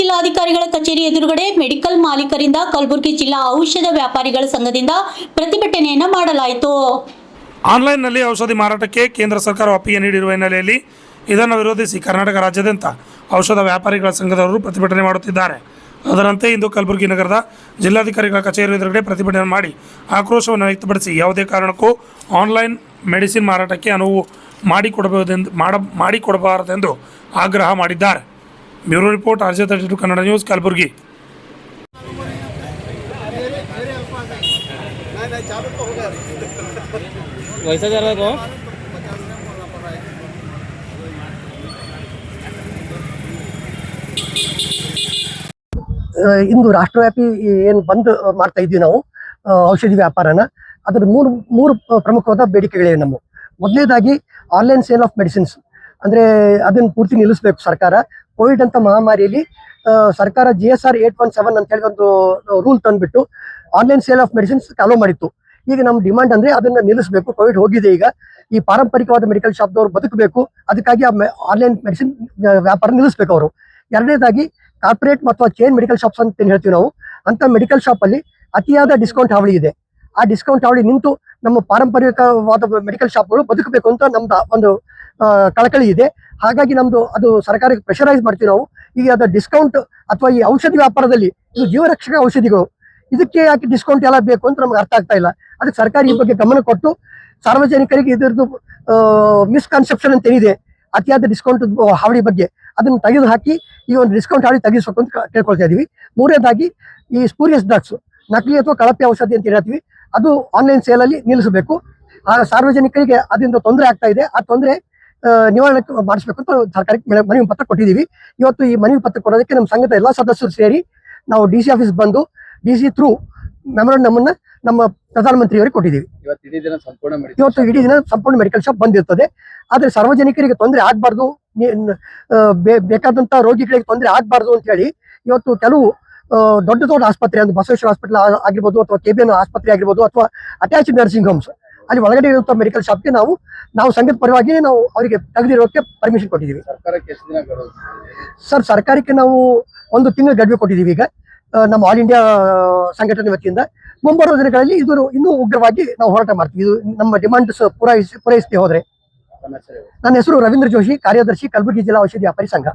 ಜಿಲ್ಲಾಧಿಕಾರಿಗಳ ಕಚೇರಿ ಎದುರುಗಡೆ ಮೆಡಿಕಲ್ ಮಾಲೀಕರಿಂದ ಕಲಬುರಗಿ ಜಿಲ್ಲಾ ಔಷಧ ವ್ಯಾಪಾರಿಗಳ ಸಂಘದಿಂದ ಪ್ರತಿಭಟನೆಯನ್ನು ಮಾಡಲಾಯಿತು. ಆನ್ಲೈನ್ನಲ್ಲಿ ಔಷಧಿ ಮಾರಾಟಕ್ಕೆ ಕೇಂದ್ರ ಸರ್ಕಾರ ಒಪ್ಪಿಗೆ ನೀಡಿರುವ ಹಿನ್ನೆಲೆಯಲ್ಲಿ ಇದನ್ನು ವಿರೋಧಿಸಿ ಕರ್ನಾಟಕ ರಾಜ್ಯಾದ್ಯಂತ ಔಷಧ ವ್ಯಾಪಾರಿಗಳ ಸಂಘದವರು ಪ್ರತಿಭಟನೆ ಮಾಡುತ್ತಿದ್ದಾರೆ. ಅದರಂತೆ ಇಂದು ಕಲಬುರಗಿ ನಗರದ ಜಿಲ್ಲಾಧಿಕಾರಿಗಳ ಕಚೇರಿ ಎದುರುಗಡೆ ಪ್ರತಿಭಟನೆ ಮಾಡಿ ಆಕ್ರೋಶವನ್ನು ವ್ಯಕ್ತಪಡಿಸಿ ಯಾವುದೇ ಕಾರಣಕ್ಕೂ ಆನ್ಲೈನ್ ಮೆಡಿಸಿನ್ ಮಾರಾಟಕ್ಕೆ ಅನುವು ಮಾಡಿಕೊಡಬಾರದೆಂದು ಆಗ್ರಹ ಮಾಡಿದ್ದಾರೆ. Bureau report RJ32 Kannada news Kalaburagi. ಇಂದು ರಾಷ್ಟ್ರವ್ಯಾಪಿ ಏನು ಬಂದ್ ಮಾಡ್ತಾ ಇದ್ವಿ ನಾವು ಔಷಧಿ ವ್ಯಾಪಾರನ. ಅದರ ಮೂರು ಪ್ರಮುಖವಾದ ಬೇಡಿಕೆಗಳಿವೆ ನಮ್ಮ. ಮೊದಲನೇದಾಗಿ ಆನ್ಲೈನ್ ಸೇಲ್ ಆಫ್ ಮೆಡಿಸಿನ್ಸ್ ಅಂದ್ರೆ ಅದನ್ನು ಪೂರ್ತಿ ನಿಲ್ಲಿಸಬೇಕು ಸರ್ಕಾರ. ಕೋವಿಡ್ ಅಂತ ಮಹಾಮಾರಿಯಲ್ಲಿ ಸರ್ಕಾರ GSR 817 ಅಂತ ಹೇಳಿ ಒಂದು ರೂಲ್ ತಂದ್ಬಿಟ್ಟು online sale of medicines allow ಮಾಡಿತ್ತು. ಈಗ ನಮ್ಮ ಡಿಮಾಂಡ್ ಅಂದ್ರೆ ಅದನ್ನ ನಿಲ್ಲಿಸಬೇಕು. ಕೋವಿಡ್ ಹೋಗಿದೆ, ಈಗ ಈ ಪಾರಂಪರಿಕವಾದ ಮೆಡಿಕಲ್ ಶಾಪ್ದವ್ರು ಬದುಕಬೇಕು. ಅದಕ್ಕಾಗಿ ಆನ್ಲೈನ್ ಮೆಡಿಸಿನ್ ವ್ಯಾಪಾರ ನಿಲ್ಲಿಸಬೇಕು ಅವರು. ಎರಡನೇದಾಗಿ ಕಾರ್ಪೊರೇಟ್ ಮತ್ತು ಚೈನ್ ಮೆಡಿಕಲ್ ಶಾಪ್ಸ್ ಅಂತ ಹೇಳ್ತೀವಿ ನಾವು. ಅಂತ ಮೆಡಿಕಲ್ ಶಾಪ್ ಅಲ್ಲಿ ಅತಿಯಾದ ಡಿಸ್ಕೌಂಟ್ ಹಾವಳಿ ಇದೆ. ಆ ಡಿಸ್ಕೌಂಟ್ ಹಾವಳಿ ನಿಂತು ನಮ್ಮ ಪಾರಂಪರಿಕವಾದ ಮೆಡಿಕಲ್ ಶಾಪ್ಗಳು ಬದುಕಬೇಕು ಅಂತ ನಮ್ದು ಒಂದು ಕಳಕಳಿ ಇದೆ. ಹಾಗಾಗಿ ನಮ್ದು ಅದು ಸರ್ಕಾರಕ್ಕೆ ಪ್ರೆಷರೈಸ್ ಮಾಡ್ತೀವಿ ನಾವು. ಈಗ ಅದ ಡಿಸ್ಕೌಂಟ್ ಅಥವಾ ಈ ಔಷಧಿ ವ್ಯಾಪಾರದಲ್ಲಿ ಇದು ಜೀವರಕ್ಷಕ ಔಷಧಿಗಳು, ಇದಕ್ಕೆ ಯಾಕೆ ಡಿಸ್ಕೌಂಟ್ ಎಲ್ಲ ಬೇಕು ಅಂತ ನಮ್ಗೆ ಅರ್ಥ ಆಗ್ತಾ ಇಲ್ಲ. ಅದಕ್ಕೆ ಸರ್ಕಾರ ಈ ಬಗ್ಗೆ ಗಮನ ಕೊಟ್ಟು ಸಾರ್ವಜನಿಕರಿಗೆ ಇದರದ್ದು ಮಿಸ್ಕನ್ಸೆಪ್ಷನ್ ಅಂತ ಏನಿದೆ ಅತಿಯಾದ ಡಿಸ್ಕೌಂಟ್ ಹಾವಳಿ ಬಗ್ಗೆ ಅದನ್ನು ತೆಗೆದು ಹಾಕಿ ಈ ಒಂದು ಡಿಸ್ಕೌಂಟ್ ಹಾವಳಿ ತೆಗಿಸ್ಬೇಕು ಅಂತ ಕೇಳ್ಕೊಳ್ತಾ ಇದೀವಿ. ಮೂರನೇದಾಗಿ ಈ ಸ್ಪೂರಿಯಸ್ ಡ್ರಗ್ಸ್, ನಕಲಿ ಅಥವಾ ಕಳಪೆ ಔಷಧಿ ಅಂತ ಹೇಳ್ತೀವಿ, ಅದು ಆನ್ಲೈನ್ ಸೇಲ್ ಅಲ್ಲಿ ನಿಲ್ಲಿಸಬೇಕು. ಆ ಸಾರ್ವಜನಿಕರಿಗೆ ಅದರಿಂದ ತೊಂದರೆ ಆಗ್ತಾ ಇದೆ, ಆ ತೊಂದರೆ ನಿವಾರಣೆ ಮಾಡಿಸ್ಬೇಕು ಅಂತ ಸರ್ಕಾರಕ್ಕೆ ಮನವಿ ಪತ್ರ ಕೊಟ್ಟಿದ್ದೀವಿ. ಇವತ್ತು ಈ ಮನವಿ ಪತ್ರ ಕೊಡೋದಕ್ಕೆ ನಮ್ಮ ಸಂಘದ ಎಲ್ಲ ಸದಸ್ಯರು ಸೇರಿ ನಾವು DC ಆಫೀಸ್ ಬಂದು DC ಥ್ರೂ ಮೆಮೊರಂಡಮ್ ನಮ್ಮ ಪ್ರಧಾನಮಂತ್ರಿಯವರಿಗೆ ಕೊಟ್ಟಿದ್ದೀವಿ. ಇವತ್ತು ಇಡೀ ದಿನ ಸಂಪೂರ್ಣ ಮೆಡಿಕಲ್ ಶಾಪ್ ಬಂದಿರ್ತದೆ. ಆದ್ರೆ ಸಾರ್ವಜನಿಕರಿಗೆ ತೊಂದರೆ ಆಗ್ಬಾರ್ದು, ಬೇಕಾದಂತ ರೋಗಿಗಳಿಗೆ ತೊಂದರೆ ಆಗ್ಬಾರ್ದು ಅಂತ ಹೇಳಿ ಇವತ್ತು ಕೆಲವು ದೊಡ್ಡ ದೊಡ್ಡ ಆಸ್ಪತ್ರೆ ಅಂದ್ರೆ ಬಸವೇಶ್ವರ ಹಾಸ್ಪಿಟಲ್ ಆಗಿರ್ಬೋದು ಅಥವಾ KBN ಆಸ್ಪತ್ರೆ ಆಗಿರ್ಬೋದು ಅಥವಾ ಅಟ್ಯಾಚ್ಡ್ ನರ್ಸಿಂಗ್ ಹೋಮ್ಸ್ ಅಲ್ಲಿ ಒಳಗಡೆ ಇರುವಂತಹ ಮೆಡಿಕಲ್ ಶಾಪ್ಗೆ ನಾವು ಸಂಘದ ಪರವಾಗಿ ನಾವು ಅವರಿಗೆ ತೆಗೆದಿರೋಕೆ ಪರ್ಮಿಷನ್ ಕೊಟ್ಟಿದ್ದೀವಿ. ಸರ್, ಸರ್ಕಾರಕ್ಕೆ ನಾವು 1 ತಿಂಗಳ ಗಡುವು ಕೊಟ್ಟಿದ್ದೀವಿ. ಈಗ ನಮ್ಮ ಆಲ್ ಇಂಡಿಯಾ ಸಂಘಟನೆ ವತಿಯಿಂದ ಮುಂಬರುವ ದಿನಗಳಲ್ಲಿ ಇದು ಇನ್ನೂ ಉಗ್ರವಾಗಿ ನಾವು ಹೋರಾಟ ಮಾಡ್ತೀವಿ. ಇದು ನಮ್ಮ ಡಿಮಾಂಡ್ಸ್ ಪೂರೈಸದೆ ಹೋದ್ರೆ. ನನ್ನ ಹೆಸರು ರವೀಂದ್ರ ಜೋಶಿ, ಕಾರ್ಯದರ್ಶಿ, ಕಲಬುರಗಿ ಜಿಲ್ಲಾ ಔಷಧಿ ವ್ಯಾಪಾರಿ ಸಂಘ.